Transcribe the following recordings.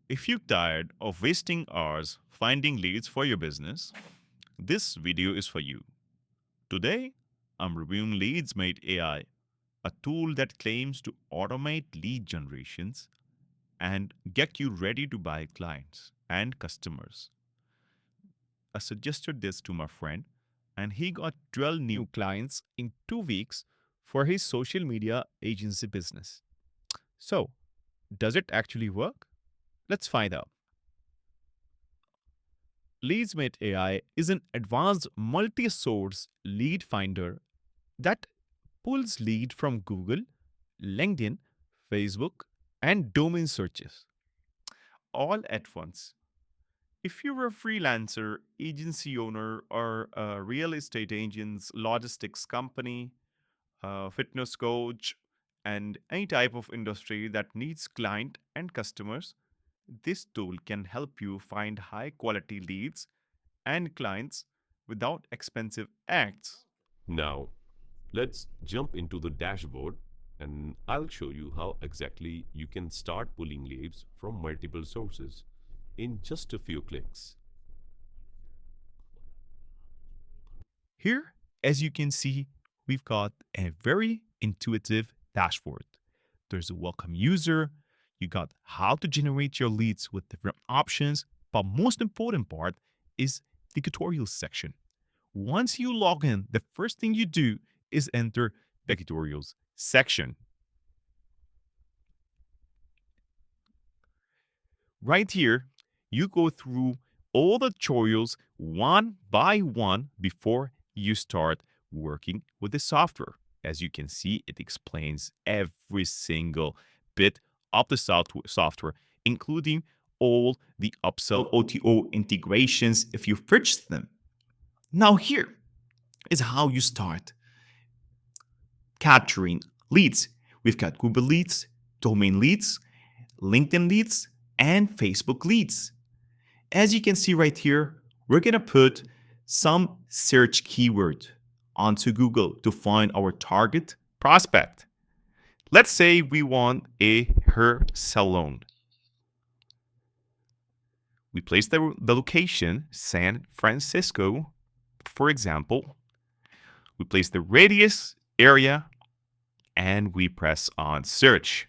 If you're tired of wasting hours finding leads for your business, this video is for you. Today, I'm reviewing Leads Made AI, a tool that claims to automate lead generations and get you ready to buy clients and customers. I suggested this to my friend, and he got 12 new clients in 2 weeks for his social media agency business. So, does it actually work? Let's find out. LeadsMate AI is an advanced multi source lead finder that pulls lead from Google, LinkedIn, Facebook, and domain searches all at once. If you're a freelancer, agency owner, or a real estate agent's logistics company, a fitness coach, and any type of industry that needs client and customers, this tool can help you find high quality leads and clients without expensive ads. Now, let's jump into the dashboard and I'll show you how exactly you can start pulling leads from multiple sources in just a few clicks. Here, as you can see, we've got a very intuitive dashboard. There's a welcome user, you got how to generate your leads with different options, but most important part is the tutorials section. Once you log in, the first thing you do is enter the tutorials section. Right here, you go through all the tutorials one by one before you start working with the software. As you can see, it explains every single bit of the software, including all the upsell OTO integrations if you purchase them. Now, here is how you start capturing leads. We've got Google leads, domain leads, LinkedIn leads, and Facebook leads. As you can see right here, we're going to put some search keyword onto Google to find our target prospect. Let's say we want a hair salon. We place the location, San Francisco, for example. We place the radius area and we press on search.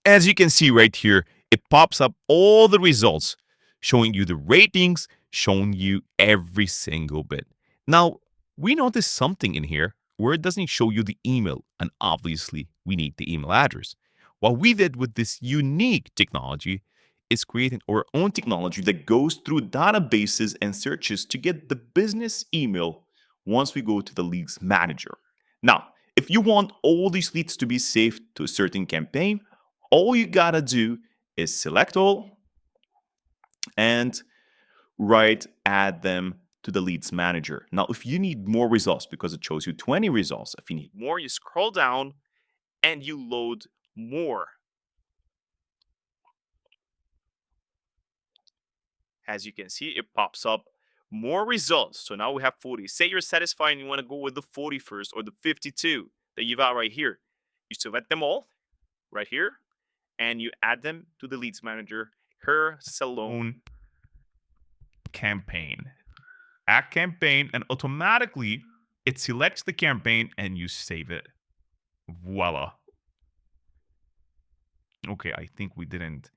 As you can see right here, it pops up all the results, showing you the ratings, showing you every single bit. Now, we noticed something in here where it doesn't show you the email, and obviously we need the email address. What we did with this unique technology is creating our own technology that goes through databases and searches to get the business email once we go to the leads manager. Now, if you want all these leads to be saved to a certain campaign, all you gotta do is select all and add them to the leads manager. Now, if you need more results, because it shows you 20 results, if you need more, you scroll down and you load more. As you can see, it pops up more results. So now we have 40. Say you're satisfied and you want to go with the 41st or the 52 that you've got right here. You select them all right here and you add them to the leads manager, her salon campaign. Add campaign, and automatically it selects the campaign and you save it. Voila. Okay, I think we didn't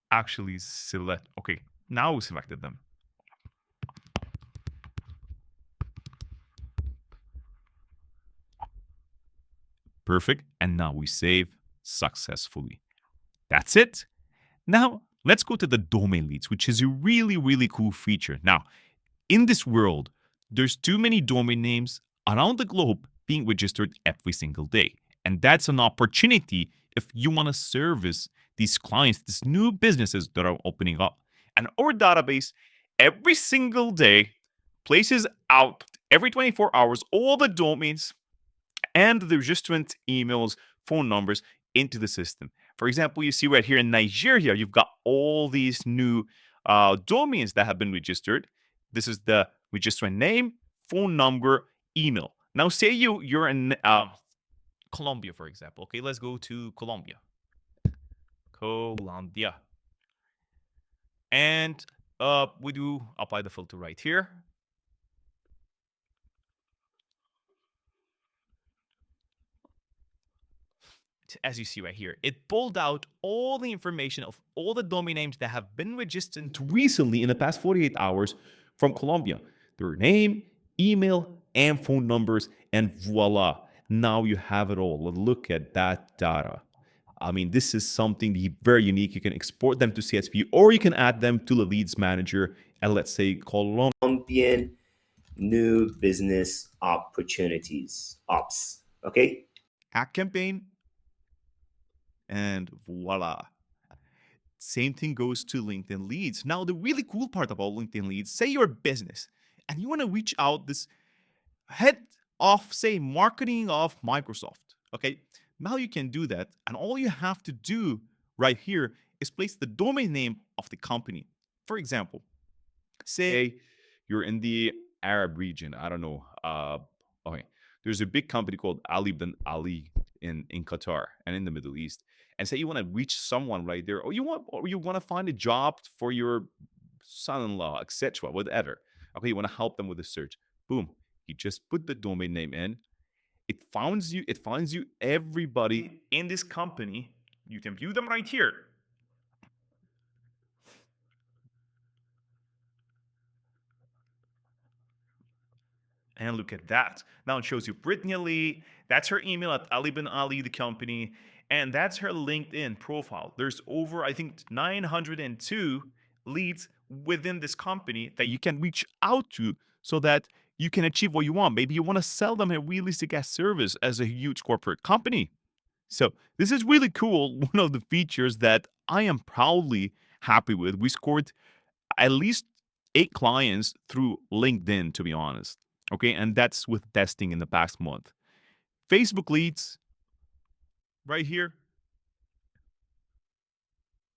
actually select. Okay, now we selected them. Perfect. And now we save successfully. That's it. Now, let's go to the domain leads, which is a really, really cool feature. Now, in this world, there's too many domain names around the globe being registered every single day. And that's an opportunity if you want to service these clients, these new businesses that are opening up. And our database every single day places out every 24 hours all the domains and the registrant emails, phone numbers into the system. For example, you see right here in Nigeria, you've got all these new domains that have been registered. This is the registrant name, phone number, email. Now, say you're in Colombia, for example. Okay, let's go to Colombia. Colombia. And we do apply the filter right here. As you see right here, it pulled out all the information of all the domain names that have been registered recently in the past 48 hours from Colombia. Their name, email, and phone numbers, and voila. Now you have it all. Look at that data. I mean, this is something very unique. You can export them to CSV or you can add them to the leads manager and let's say Colombian new business opportunities, ops. Okay. ad campaign, and voila. Same thing goes to LinkedIn leads. Now, the really cool part about LinkedIn leads, say you're a business and you want to reach out this head of, say, marketing of Microsoft. Okay. Now you can do that. And all you have to do right here is place the domain name of the company. For example, say you're in the Arab region. I don't know. Okay. There's a big company called Ali bin Ali in Qatar and in the Middle East. And say you want to reach someone right there, or you want to find a job for your son-in-law, etc., whatever. Okay, you want to help them with the search. Boom. You just put the domain name in. It finds you everybody in this company. You can view them right here. And look at that. Now it shows you Brittany Ali. That's her email at Ali bin Ali, the company. And that's her LinkedIn profile. There's over, I think, 902 leads within this company that you can reach out to so that you can achieve what you want. Maybe you want to sell them a realistic as service as a huge corporate company. So this is really cool. One of the features that I am proudly happy with. We scored at least 8 clients through LinkedIn, to be honest. Okay, and that's with testing in the past month. Facebook leads right here.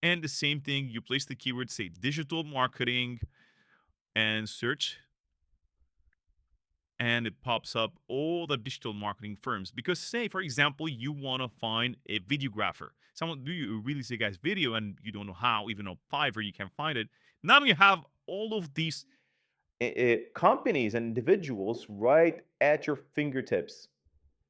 And the same thing, you place the keyword, say digital marketing, and search. And it pops up all the digital marketing firms. Because, say, for example, you want to find a videographer. Someone do you really say, guys, video, and you don't know how, even on Fiverr, you can find it. Now you have all of these companies and individuals right at your fingertips,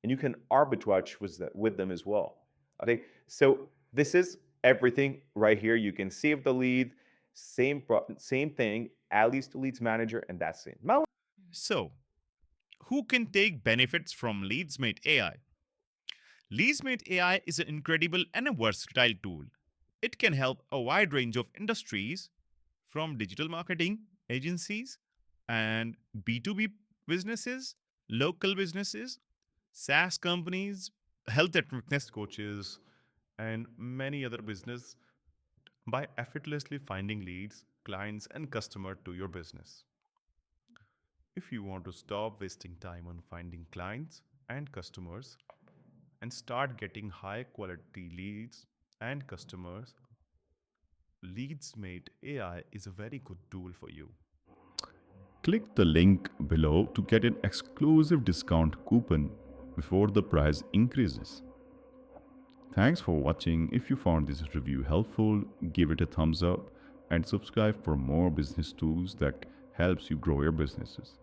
and you can arbitrage with them as well. Okay, so this is everything right here. You can save the lead, same thing, at least leads manager, and that's it. Now, so who can take benefits from LeadsMate AI? LeadsMate AI is an incredible and a versatile tool. It can help a wide range of industries from digital marketing agencies and B2B businesses, local businesses, SaaS companies, health and fitness coaches, and many other business by effortlessly finding leads, clients, and customer to your business. If you want to stop wasting time on finding clients and customers and start getting high quality leads and customers, LeadsMate AI is a very good tool for you. Click the link below to get an exclusive discount coupon before the price increases. Thanks for watching. If you found this review helpful, give it a thumbs up and subscribe for more business tools that helps you grow your businesses.